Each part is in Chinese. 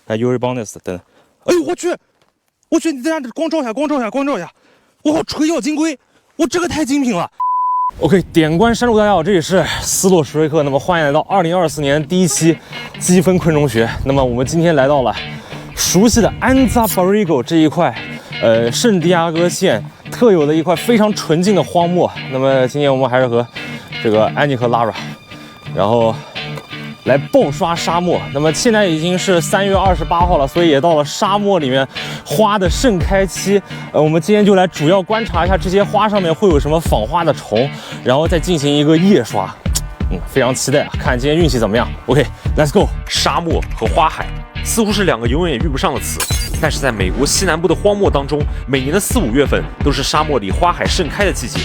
来 Yuri Bonus 等。哎呦我去，你在这光照一下，我靠，垂钓金龟，我这个太精品了。OK， 点关山路，大家好，这里是斯洛史瑞克。那么欢迎来到2024年第一期积分昆虫学。那么我们今天来到了熟悉的安扎巴瑞戈这一块，圣地亚哥县特有的一块非常纯净的荒漠。那么今天我们还是和这个安妮和 Lara， 然后来爆刷沙漠。那么现在已经是3月28号了，所以也到了沙漠里面花的盛开期。我们今天就来主要观察一下这些花上面会有什么仿花的虫，然后再进行一个夜刷。非常期待啊，看今天运气怎么样。OK，Let's go。沙漠和花海似乎是两个永远遇不上的词，但是在美国西南部的荒漠当中，每年的4、5月份都是沙漠里花海盛开的季节。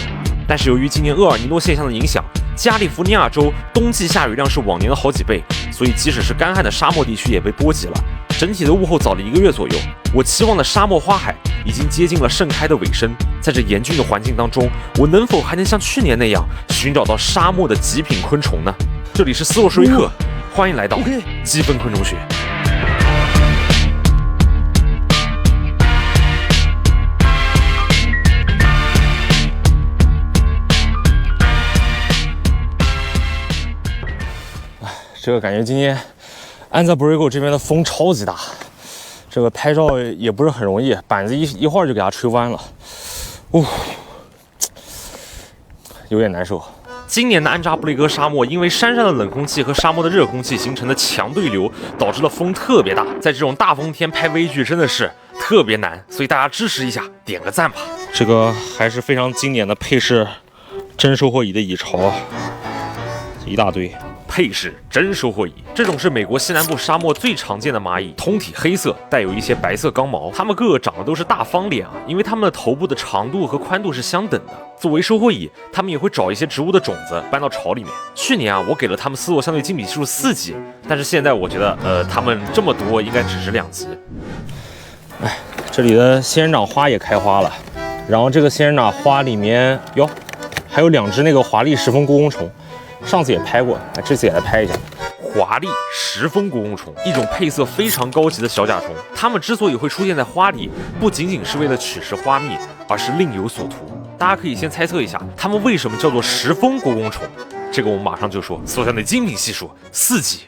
但是由于今年厄尔尼诺现象的影响，加利福尼亚州冬季下雨量是往年的好几倍，所以即使是干旱的沙漠地区也被波及了，整体的物候早了1个月左右。我期望的沙漠花海已经接近了盛开的尾声，在这严峻的环境当中，我能否还能像去年那样寻找到沙漠的极品昆虫呢？这里是斯洛史瑞克，欢迎来到积分昆虫学。这个感觉今天安扎布瑞戈这边的风超级大，这个拍照也不是很容易，板子一会儿就给它吹弯了，有点难受。今年的安扎布雷戈沙漠因为山上的冷空气和沙漠的热空气形成的强对流，导致了风特别大，在这种大风天拍微距真的是特别难，所以大家支持一下，点个赞吧。这个还是非常经典的配饰真收获蚁的蚁巢，一大堆。配饰真收获蚁，这种是美国西南部沙漠最常见的蚂蚁，通体黑色，带有一些白色刚毛。它们个个长得都是大方脸啊，因为它们的头部的长度和宽度是相等的。作为收获蚁，它们也会找一些植物的种子搬到巢里面。去年啊，我给了它们斯洛相对精比系数4级，但是现在我觉得，它们这么多应该只值2级。这里的仙人掌花也开花了，然后这个仙人掌花里面哟，还有2只那个华丽石峰锅工虫。上次也拍过，这次也来拍一下。华丽石峰锅工虫，一种配色非常高级的小甲虫。它们之所以会出现在花里，不仅仅是为了取食花蜜，而是另有所图。大家可以先猜测一下，它们为什么叫做石峰锅工虫？这个我们马上就说。所相的精品系数4级。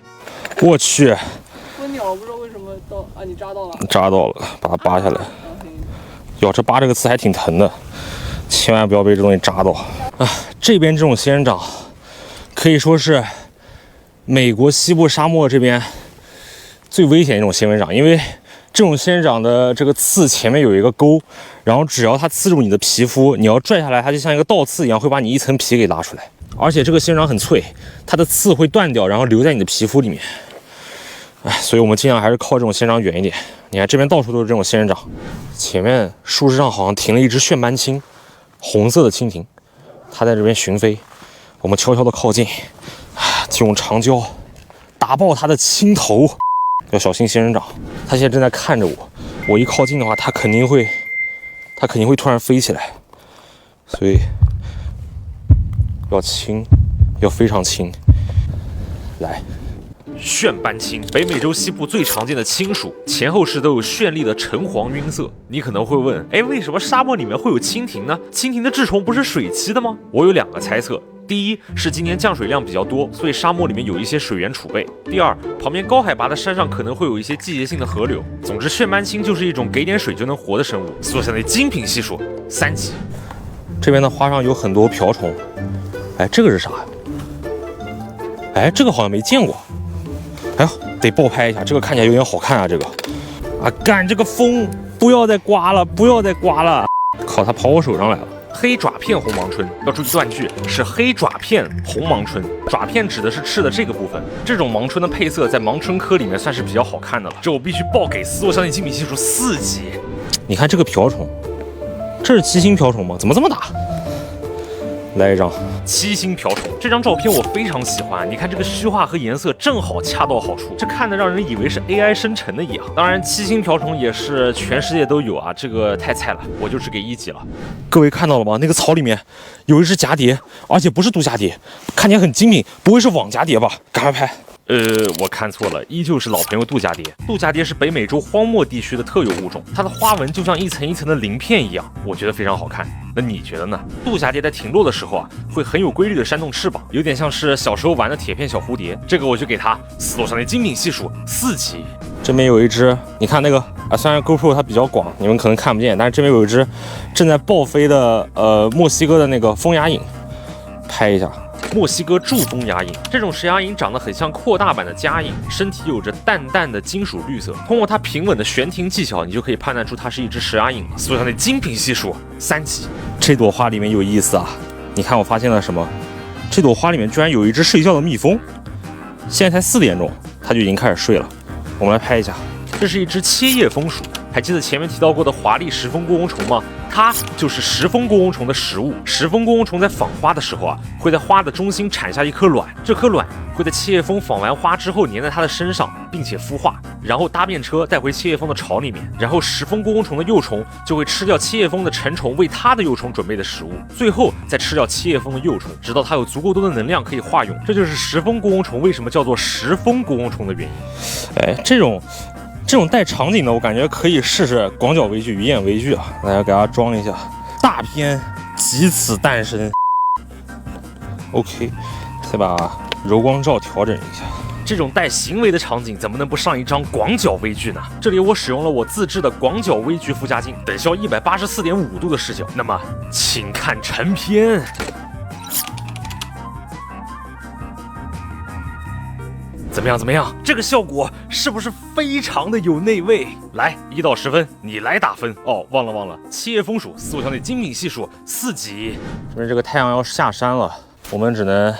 我去，我鸟不知道为什么到啊，你扎到了？扎到了，把它扒下来。哟，这扒这个刺还挺疼的，千万不要被这东西扎到啊！这边这种仙人掌可以说是美国西部沙漠这边最危险的一种仙人掌，因为这种仙人掌的这个刺前面有一个沟，然后只要它刺入你的皮肤，你要拽下来，它就像一个倒刺一样，会把你一层皮给拉出来。而且这个仙人掌很脆，它的刺会断掉，然后留在你的皮肤里面。所以我们尽量还是靠这种仙人掌远一点。你看这边到处都是这种仙人掌，前面树枝上好像停了一只旋斑蜻，红色的蜻蜓，它在这边巡飞。我们悄悄的靠近，就用长焦打爆它的青头，要小心仙人掌。它现在正在看着我，我一靠近的话，它肯定会突然飞起来，所以要轻，要非常轻。来，旋斑蜻，北美洲西部最常见的青属，前后翅都有绚丽的橙黄晕色。你可能会问，为什么沙漠里面会有蜻蜓呢？蜻蜓的稚虫不是水栖的吗？我有2个猜测。第一是今年降水量比较多，所以沙漠里面有一些水源储备。第二，旁边高海拔的山上可能会有一些季节性的河流。总之，旋斑蜻就是一种给点水就能活的生物，所相对精品系数3级。这边的花上有很多瓢虫，这个是啥呀？这个好像没见过。得爆拍一下，这个看起来有点好看啊！这个干这个风，不要再刮了，不要再刮了！靠，它跑我手上来了。黑爪片红芒春，要注意断句，是黑爪片红芒春。爪片指的是翅的这个部分。这种芒春的配色在芒春科里面算是比较好看的了。这我必须报给斯洛相对精品系数4级。你看这个瓢虫，这是七星瓢虫吗？怎么这么大？来一张七星瓢虫，这张照片我非常喜欢。你看这个虚化和颜色正好恰到好处，这看得让人以为是 AI 生成的一样。当然，七星瓢虫也是全世界都有啊，这个太菜了，我就只给1级了。各位看到了吗？那个草里面有一只蛱蝶，而且不是毒蛱蝶，看起来很精明，不会是网蛱蝶吧？赶快拍！我看错了，依旧是老朋友杜假蝶。杜假蝶是北美洲荒漠地区的特有物种，它的花纹就像一层一层的鳞片一样，我觉得非常好看。那你觉得呢？杜假蝶在停落的时候啊，会很有规律的扇动翅膀，有点像是小时候玩的铁片小蝴蝶。这个我就给它斯洛上的精品系数4级。这边有一只，你看那个啊，虽然 GoPro 它比较广，你们可能看不见，但是这边有一只正在爆飞的墨西哥的那个风牙影，拍一下。墨西哥柱风牙影，这种石牙影长得很像扩大版的家影，身体有着淡淡的金属绿色。通过它平稳的悬停技巧，你就可以判断出它是一只石牙影。所以它的精品系数3级。这朵花里面有意思啊！你看我发现了什么？这朵花里面居然有一只睡觉的蜜蜂。现在才4点钟，它就已经开始睡了。我们来拍一下，这是一只切叶蜂鼠。还记得前面提到过的华丽石蜂过翁虫吗？它就是石蜂过翁虫的食物。石蜂过翁虫在访花的时候啊，会在花的中心产下一颗卵，这颗卵会在切叶蜂访完花之后粘在它的身上，并且孵化，然后搭便车带回切叶蜂的巢里面，然后石蜂过翁虫的幼虫就会吃掉切叶蜂的成虫为它的幼虫准备的食物，最后再吃掉切叶蜂的幼虫，直到它有足够多的能量可以化用。这就是石蜂过翁虫为什么叫做石蜂过翁虫的原因。哎，这种带场景的，我感觉可以试试广角微距、鱼眼微距啊！大家给它装一下，大片即此诞生。OK， 再把柔光罩调整一下。这种带行为的场景怎么能不上一张广角微距呢？这里我使用了我自制的广角微距附加镜，等效184.5度的视角。那么，请看成片。怎么样？怎么样？这个效果是不是非常的有内味？来，1到10分，你来打分哦。忘了，切叶蜂鼠斯洛强的精品系数4级。这边这个太阳要下山了，我们只能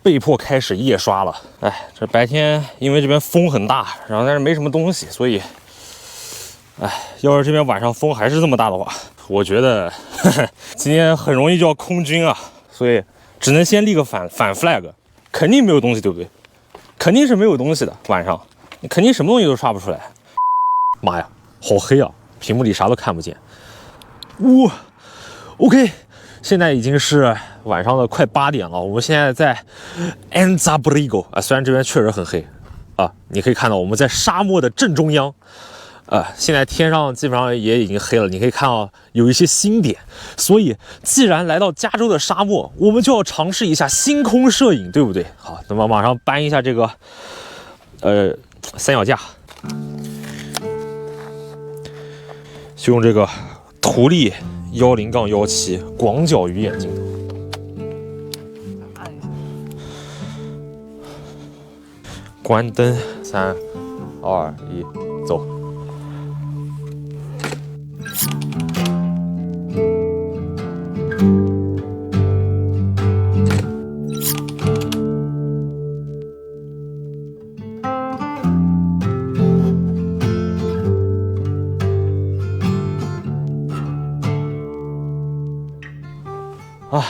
被迫开始夜刷了。哎，这白天因为这边风很大，然后但是没什么东西，所以，哎，要是这边晚上风还是这么大的话，我觉得今天很容易就要空军啊，所以只能先立个反 flag， 肯定没有东西，对不对？肯定是没有东西的，晚上你肯定什么东西都刷不出来。妈呀，好黑啊，屏幕里啥都看不见。OK， 现在已经是晚上的快8点了，我们现在在 Anza-Borrego 啊，虽然这边确实很黑啊，你可以看到我们在沙漠的正中央。现在天上基本上也已经黑了，你可以看到有一些星点，所以既然来到加州的沙漠，我们就要尝试一下星空摄影，对不对？好，那么马上搬一下这个三脚架，就用这个图利10-17广角鱼眼镜头，关灯，3、2、1，走。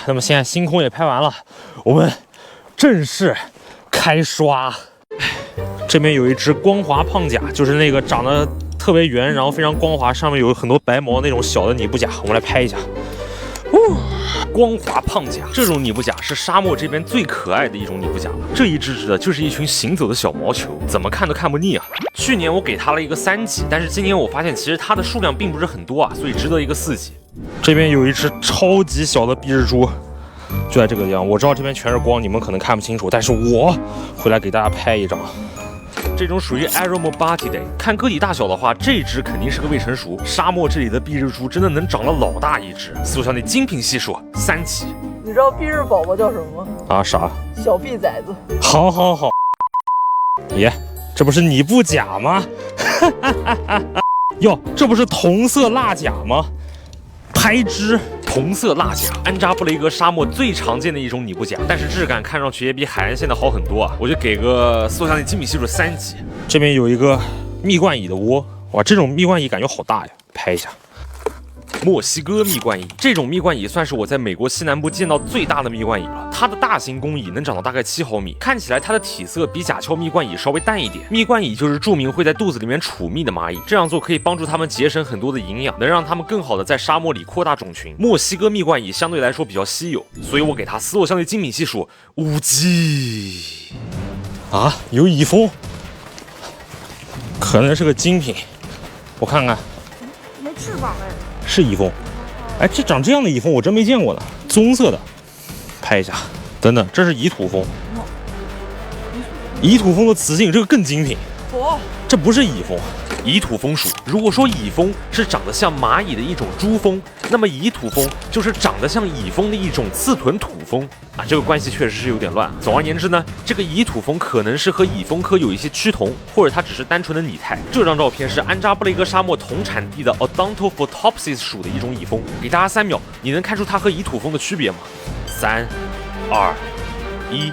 那么现在星空也拍完了，我们正式开刷。这边有一只光滑胖甲，就是那个长得特别圆，然后非常光滑，上面有很多白毛那种小的拟布甲，我们来拍一下。光滑胖甲这种拟布甲是沙漠这边最可爱的一种拟布甲了，这一只只的就是一群行走的小毛球，怎么看都看不腻啊。去年我给它了一个3级，但是今年我发现其实它的数量并不是很多啊，所以值得一个4级。这边有一只超级小的碧蜘蛛，就在这个地方。我知道这边全是光，你们可能看不清楚，但是我回来给大家拍一张。这种属于 Aromobatidae， 看个体大小的话，这只肯定是个未成熟。沙漠这里的碧蜘蛛真的能长了老大一只，斯洛强的精品系数3级。你知道碧日宝宝叫什么吗？啊，啥？小碧崽子。好。耶，这不是拟布甲吗？哟，这不是同色蜡甲吗？拍枝同色蜡甲，安扎布雷格沙漠最常见的一种拟布甲，但是质感看上去也比海岸线的好很多啊！我就给个斯洛强的精品系数3级。这边有一个蜜罐蚁的窝，哇，这种蜜罐蚁感觉好大呀，拍一下。墨西哥蜜罐蚁，这种蜜罐蚁算是我在美国西南部见到最大的蜜罐蚁了。它的大型公蚁能长到大概7毫米，看起来它的体色比甲壳蜜罐蚁稍微淡一点。蜜罐蚁就是著名会在肚子里面储蜜的蚂蚁，这样做可以帮助它们节省很多的营养，能让它们更好的在沙漠里扩大种群。墨西哥蜜罐蚁相对来说比较稀有，所以我给它斯洛强的精品系数5级。啊，有蚁蜂，可能是个精品。我看看，没翅膀哎。是蚁蜂。哎，这长这样的蚁蜂我真没见过呢，棕色的。拍一下，等等，这是蚁土蜂。蚁土蜂的雌性，这个更精品。哦，这不是蚁蜂。蚁土蜂属。如果说蚁蜂是长得像蚂蚁的一种蛛蜂，那么蚁土蜂就是长得像蚁蜂的一种刺豚土蜂啊，这个关系确实是有点乱。总而言之呢，这个蚁土蜂可能是和蚁蜂科有一些趋同，或者它只是单纯的拟态。这张照片是安扎布雷格沙漠同产地的 Odontophotopsis 属的一种蚁蜂，给大家3秒，你能看出它和蚁土蜂的区别吗？3、2、1，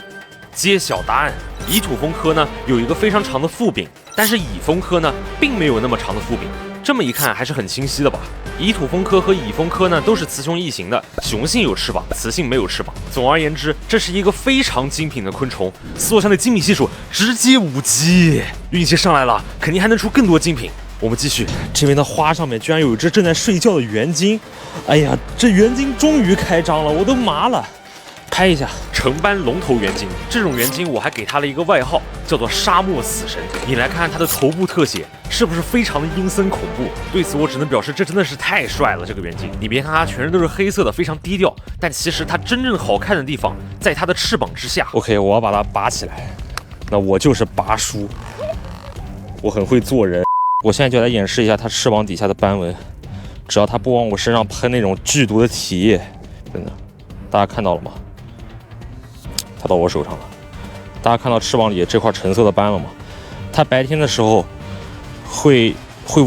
揭晓答案。蚁土蜂科呢有一个非常长的腹柄，但是蚁蜂科呢并没有那么长的腹柄。这么一看还是很清晰的吧？蚁土蜂科和蚁蜂科呢都是雌雄异形的，雄性有翅膀，雌性没有翅膀。总而言之，这是一个非常精品的昆虫，斯洛山的精米系数直接5级，运气上来了，肯定还能出更多精品。我们继续，这边的花上面居然有一只正在睡觉的园鲸，哎呀，这园鲸终于开张了，我都麻了。拍一下，橙斑龙头园鲸，这种园鲸我还给它了一个外号，叫做沙漠死神。你来看看它的头部特写，是不是非常的阴森恐怖？对此我只能表示，这真的是太帅了，这个园鲸。你别看它全身都是黑色的，非常低调，但其实它真正好看的地方在它的翅膀之下。OK， 我要把它拔起来，那我就是拔叔，我很会做人。我现在就来演示一下它翅膀底下的斑纹，只要它不往我身上喷那种剧毒的体液，真的，大家看到了吗？它到我手上了，大家看到翅膀里这块橙色的斑了吗？它白天的时候会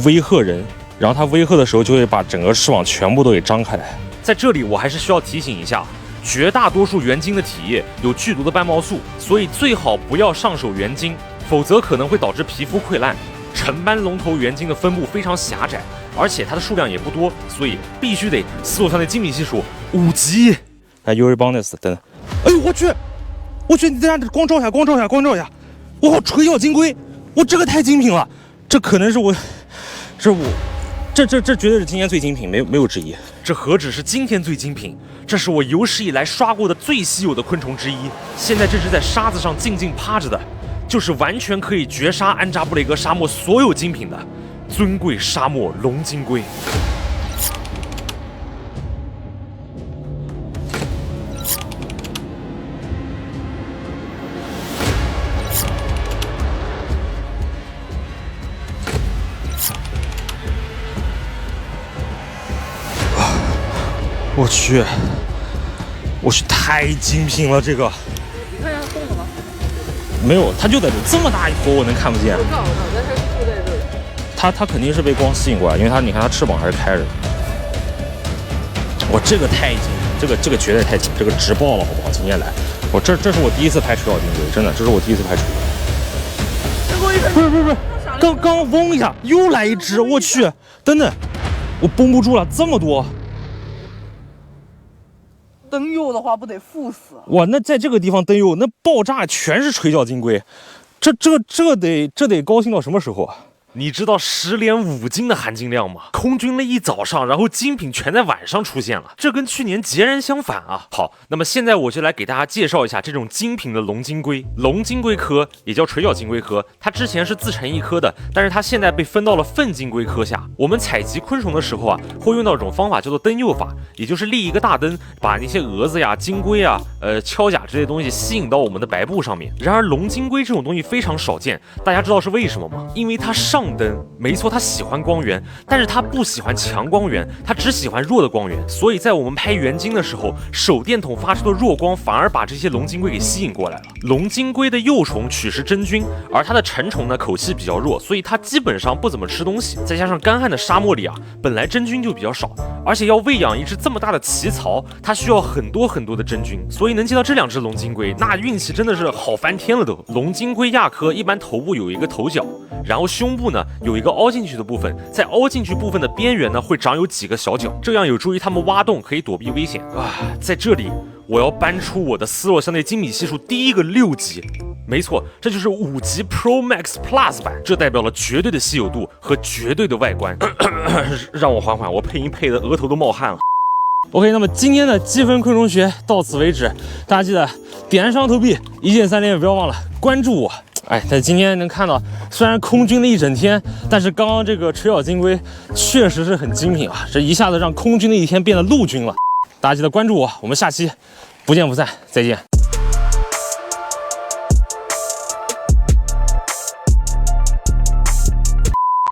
威吓人，然后它威吓的时候就会把整个翅膀全部都给张开来。在这里我还是需要提醒一下，绝大多数园鲸的体液有剧毒的斑毛素，所以最好不要上手园鲸，否则可能会导致皮肤溃烂。橙斑龙头园鲸的分布非常狭窄，而且它的数量也不多，所以必须得斯洛山的精米系数5级。来 Eurybonus 等等，哎呦我去！我去，你在那光照一下，我靠，垂角金龟，我这个太精品了，这可能是我，这绝对是今年最精品，没有之一。这何止是今天最精品，这是我有史以来刷过的最稀有的昆虫之一。现在这只在沙子上静静趴着的，就是完全可以绝杀安扎布雷格沙漠所有精品的尊贵沙漠龙金龟。我去，太精品了！这个，你看一下它动了吗？没有，它就在这么大一坨，我能看不见。我知道，但是就在这里。它肯定是被光吸引过来，因为你看它翅膀还是开着的。我这个太精，这个绝对太精，这个直爆了，好不好？今天来，这是我第一次拍垂角金龟，真的，这是我第一次拍垂角。不是，刚嗡一下，又来一只，我去，等等，我绷不住了，这么多。灯幼的话不得负死？哇，那在这个地方灯幼，那爆炸全是垂角金龟，这得高兴到什么时候啊？你知道10连5斤的含金量吗？空军了一早上，然后精品全在晚上出现了，这跟去年截然相反啊！好，那么现在我就来给大家介绍一下这种精品的龙金龟。龙金龟科也叫垂角金龟科，它之前是自成一科的，但是它现在被分到了粪金龟科下。我们采集昆虫的时候啊，会用到一种方法叫做灯诱法，也就是立一个大灯，把那些蛾子呀、金龟啊、锹甲这些东西吸引到我们的白布上面。然而龙金龟这种东西非常少见，大家知道是为什么吗？因为它上灯，没错，它喜欢光源，但是它不喜欢强光源，它只喜欢弱的光源。所以在我们拍园鲸的时候，手电筒发出的弱光反而把这些龙金龟给吸引过来了。龙金龟的幼虫取食真菌，而它的成虫呢口气比较弱，所以它基本上不怎么吃东西。再加上干旱的沙漠里啊，本来真菌就比较少，而且要喂养一只这么大的奇槽，它需要很多的真菌，所以能见到这2只龙金龟，那运气真的是好翻天了都。龙金龟亚科一般头部有一个头角，然后胸部呢有一个凹进去的部分，在凹进去部分的边缘呢会长有几个小角，这样有助于它们挖洞，可以躲避危险啊。在这里我要搬出我的斯洛山内精米系数第一个6级，没错，这就是5级 Pro Max Plus 版，这代表了绝对的稀有度和绝对的外观。让我缓缓，我配音配的额头都冒汗了。OK， 那么今天的积分昆虫学到此为止，大家记得点上投币，1键3连，也不要忘了关注我，哎，但今天能看到，虽然空军了一整天，但是刚刚这个垂角金龟确实是很精品啊！这一下子让空军的一天变得陆军了。大家记得关注我，我们下期不见不散，再见。